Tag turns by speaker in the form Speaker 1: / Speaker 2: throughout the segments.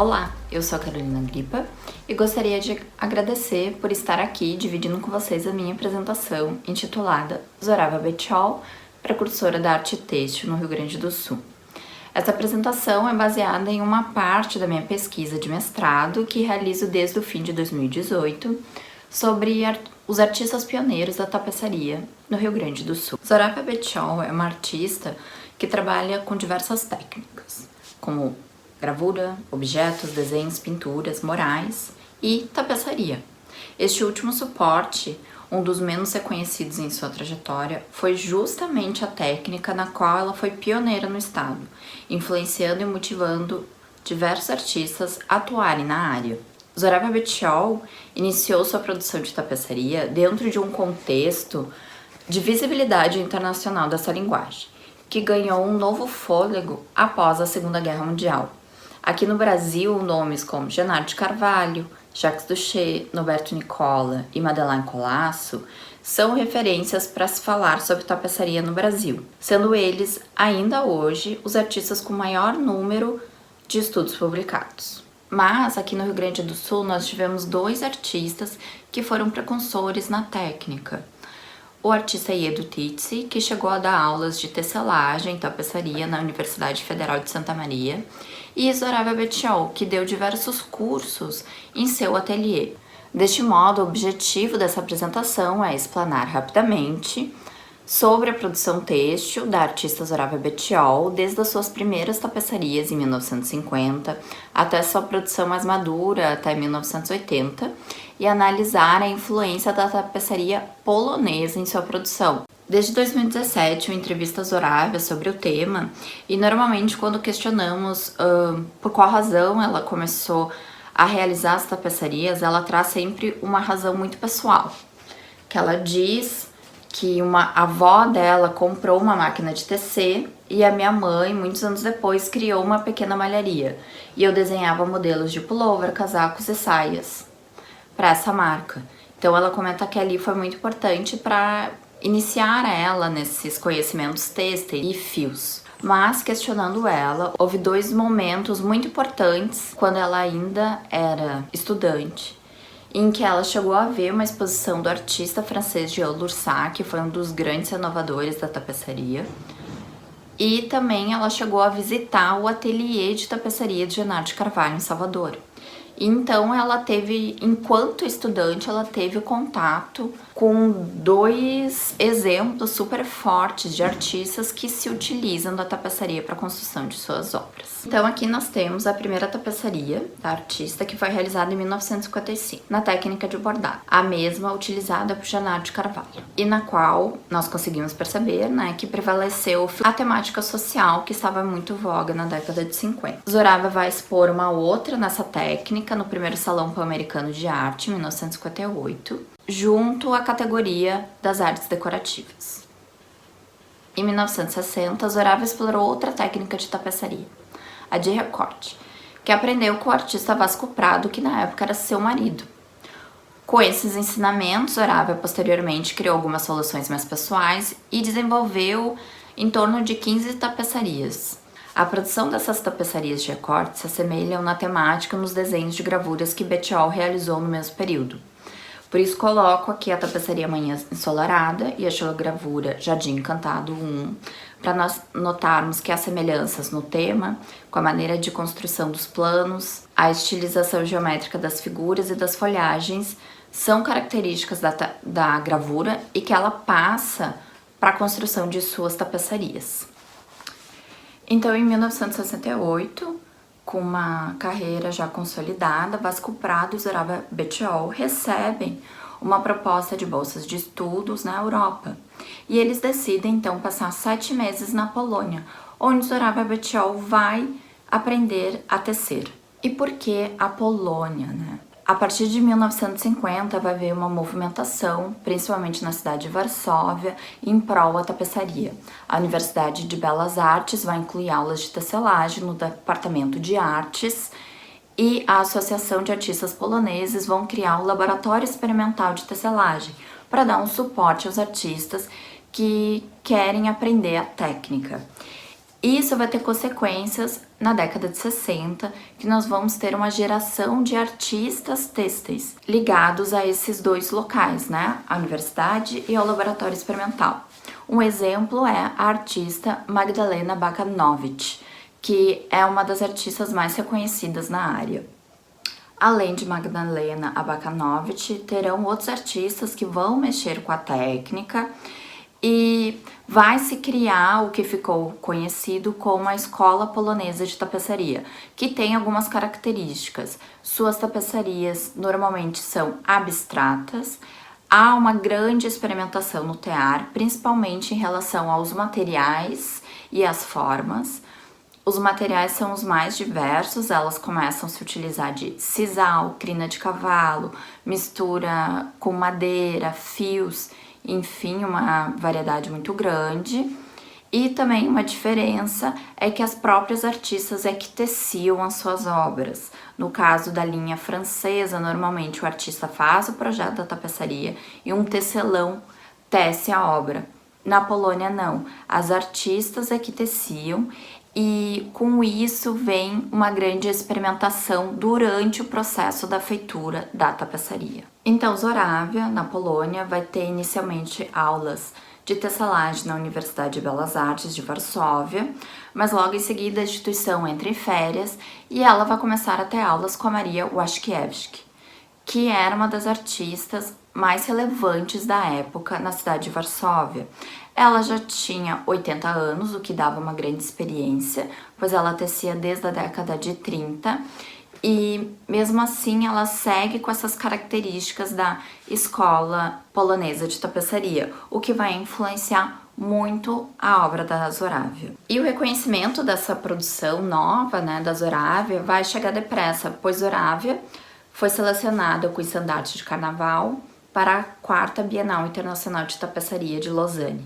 Speaker 1: Olá, eu sou a Carolina Gripa e gostaria de agradecer por estar aqui dividindo com vocês a minha apresentação intitulada Zorava Betiol, precursora da arte têxtil no Rio Grande do Sul. Essa apresentação é baseada em uma parte da minha pesquisa de mestrado que realizo desde o fim de 2018 sobre os artistas pioneiros da tapeçaria no Rio Grande do Sul. Zorava Betiol é uma artista que trabalha com diversas técnicas, como gravura, objetos, desenhos, pinturas, murais e tapeçaria. Este último suporte, um dos menos reconhecidos em sua trajetória, foi justamente a técnica na qual ela foi pioneira no estado, influenciando e motivando diversos artistas a atuarem na área. Zorava Betiol iniciou sua produção de tapeçaria dentro de um contexto de visibilidade internacional dessa linguagem, que ganhou um novo fôlego após a Segunda Guerra Mundial. Aqui no Brasil, nomes como Genaro de Carvalho, Jacques Duché, Noberto Nicola e Madeleine Colasso são referências para se falar sobre tapeçaria no Brasil, sendo eles, ainda hoje, os artistas com maior número de estudos publicados. Mas, aqui no Rio Grande do Sul, nós tivemos dois artistas que foram precursores na técnica. O artista Iedo Titsi, que chegou a dar aulas de tecelagem e tapeçaria na Universidade Federal de Santa Maria, e Zorava Betiol, que deu diversos cursos em seu ateliê. Deste modo, o objetivo dessa apresentação é explanar rapidamente sobre a produção têxtil da artista Zorava Betiol, desde as suas primeiras tapeçarias em 1950 até sua produção mais madura, até 1980, e analisar a influência da tapeçaria polonesa em sua produção. Desde 2017, eu entrevisto a Zorava sobre o tema e normalmente quando questionamos por qual razão ela começou a realizar as tapeçarias, ela traz sempre uma razão muito pessoal, que ela diz que uma avó dela comprou uma máquina de tecer e a minha mãe, muitos anos depois, criou uma pequena malharia e eu desenhava modelos de pullover, casacos e saias para essa marca. Então ela comenta que ali foi muito importante para iniciar ela nesses conhecimentos têxteis e fios. Mas, questionando ela, houve dois momentos muito importantes quando ela ainda era estudante, em que ela chegou a ver uma exposição do artista francês Jean Lursac, que foi um dos grandes renovadores da tapeçaria, e também ela chegou a visitar o ateliê de tapeçaria de Genaro de Carvalho em Salvador. Então ela teve, enquanto estudante, ela teve contato com dois exemplos super fortes de artistas que se utilizam da tapeçaria para a construção de suas obras. Então aqui nós temos a primeira tapeçaria da artista, que foi realizada em 1955, na técnica de bordado, a mesma utilizada por Genaro de Carvalho, e na qual nós conseguimos perceber, que prevaleceu a temática social que estava muito voga na década de 50. Zorava vai expor uma outra nessa técnica no primeiro Salão Pan-Americano de Arte, em 1958, junto à categoria das artes decorativas. Em 1960, Zorava explorou outra técnica de tapeçaria, a de recorte, que aprendeu com o artista Vasco Prado, que na época era seu marido. Com esses ensinamentos, Zorava posteriormente criou algumas soluções mais pessoais e desenvolveu em torno de 15 tapeçarias. A produção dessas tapeçarias de recorte se assemelham na temática nos desenhos de gravuras que Betiol realizou no mesmo período. Por isso coloco aqui a tapeçaria Manhã Ensolarada e a xilogravura Jardim Encantado 1, para nós notarmos que há semelhanças no tema, com a maneira de construção dos planos, a estilização geométrica das figuras e das folhagens são características da gravura e que ela passa para a construção de suas tapeçarias. Então, em 1968, com uma carreira já consolidada, Vasco Prado e Zorava Betiol recebem uma proposta de bolsas de estudos na Europa. E eles decidem, então, passar 7 meses na Polônia, onde Zorava Betiol vai aprender a tecer. E por que a Polônia, A partir de 1950 vai haver uma movimentação, principalmente na cidade de Varsóvia, em prol da tapeçaria. A Universidade de Belas Artes vai incluir aulas de tecelagem no departamento de artes e a Associação de Artistas Poloneses vão criar um laboratório experimental de tecelagem para dar um suporte aos artistas que querem aprender a técnica. Isso vai ter consequências na década de 60, que nós vamos ter uma geração de artistas têxteis ligados a esses dois locais, né? A universidade e ao laboratório experimental. Um exemplo é a artista Magdalena Abakanowicz, que é uma das artistas mais reconhecidas na área. Além de Magdalena Abakanowicz, terão outros artistas que vão mexer com a técnica e vai se criar o que ficou conhecido como a Escola Polonesa de Tapeçaria, que tem algumas características. Suas tapeçarias normalmente são abstratas, há uma grande experimentação no tear, principalmente em relação aos materiais e às formas. Os materiais são os mais diversos, elas começam a se utilizar de sisal, crina de cavalo, mistura com madeira, fios, enfim, uma variedade muito grande. E também uma diferença é que as próprias artistas é que teciam as suas obras. No caso da linha francesa, normalmente o artista faz o projeto da tapeçaria e um tecelão tece a obra. Na Polônia não, as artistas é que teciam e com isso vem uma grande experimentação durante o processo da feitura da tapeçaria. Então, Zorawia, na Polônia, vai ter inicialmente aulas de tecelagem na Universidade de Belas Artes de Varsóvia, mas logo em seguida a instituição entra em férias e ela vai começar a ter aulas com a Maria Waszkiewicz, que era uma das artistas mais relevantes da época na cidade de Varsóvia. Ela já tinha 80 anos, o que dava uma grande experiência, pois ela tecia desde a década de 30 e mesmo assim ela segue com essas características da escola polonesa de tapeçaria, o que vai influenciar muito a obra da Zorawia. E o reconhecimento dessa produção nova, né, da Zorawia vai chegar depressa, pois Zorawia foi selecionada com o estandarte de carnaval para a 4ª Bienal Internacional de Tapeçaria de Lausanne,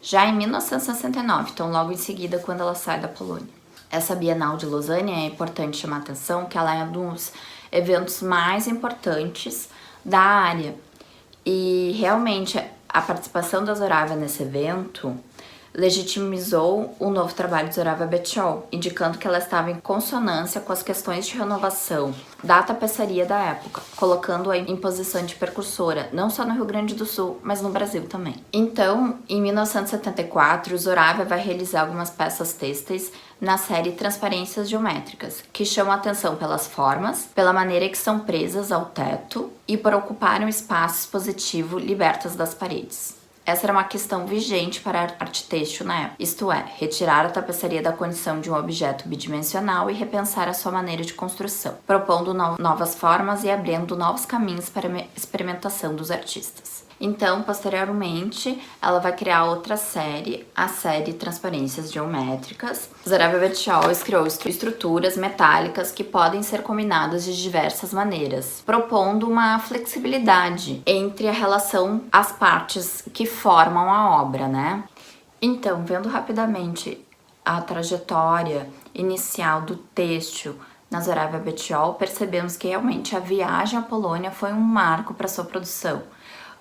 Speaker 1: já em 1969, então logo em seguida quando ela sai da Polônia. Essa Bienal de Lausanne é importante chamar a atenção que ela é um dos eventos mais importantes da área e realmente a participação da Zorawia nesse evento legitimizou o novo trabalho de Zorawia Betchol, indicando que ela estava em consonância com as questões de renovação da tapeçaria da época, colocando-a em posição de precursora, não só no Rio Grande do Sul, mas no Brasil também. Então, em 1974, Zorawia vai realizar algumas peças têxteis na série Transparências Geométricas, que chamam a atenção pelas formas, pela maneira que são presas ao teto e por ocuparem um espaço expositivo libertas das paredes. Essa era uma questão vigente para a arte têxtil na época, isto é, retirar a tapeçaria da condição de um objeto bidimensional e repensar a sua maneira de construção, propondo novas formas e abrindo novos caminhos para a experimentação dos artistas. Então, posteriormente, ela vai criar outra série, a série Transparências Geométricas. Zorawia Betchol criou estruturas metálicas que podem ser combinadas de diversas maneiras, propondo uma flexibilidade entre a relação às partes que formam a obra, né? Então, vendo rapidamente a trajetória inicial do têxtil na Zorawia Betchol, percebemos que realmente a viagem à Polônia foi um marco para sua produção.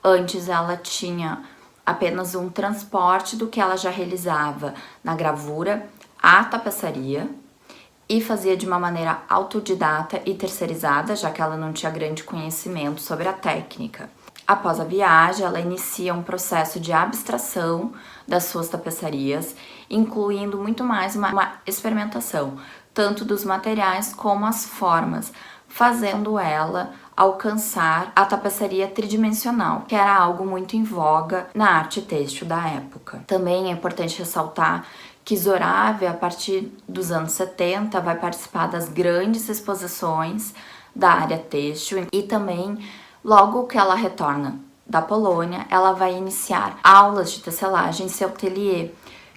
Speaker 1: Antes ela tinha apenas um transporte do que ela já realizava na gravura à tapeçaria e fazia de uma maneira autodidata e terceirizada, já que ela não tinha grande conhecimento sobre a técnica. Após a viagem, ela inicia um processo de abstração das suas tapeçarias, incluindo muito mais uma experimentação, tanto dos materiais como as formas, fazendo ela alcançar a tapeçaria tridimensional, que era algo muito em voga na arte têxtil da época. Também é importante ressaltar que Zorawia, a partir dos anos 70, vai participar das grandes exposições da área têxtil e também, logo que ela retorna da Polônia, ela vai iniciar aulas de tecelagem em seu ateliê,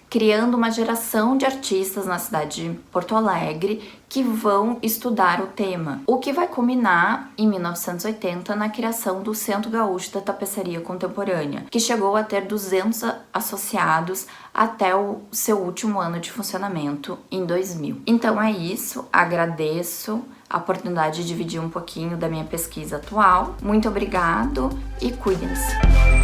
Speaker 1: criando uma geração de artistas na cidade de Porto Alegre que vão estudar o tema, o que vai culminar em 1980 na criação do Centro Gaúcho da Tapeçaria Contemporânea, que chegou a ter 200 associados até o seu último ano de funcionamento em 2000. Então é isso, agradeço a oportunidade de dividir um pouquinho da minha pesquisa atual. Muito obrigado e cuidem-se!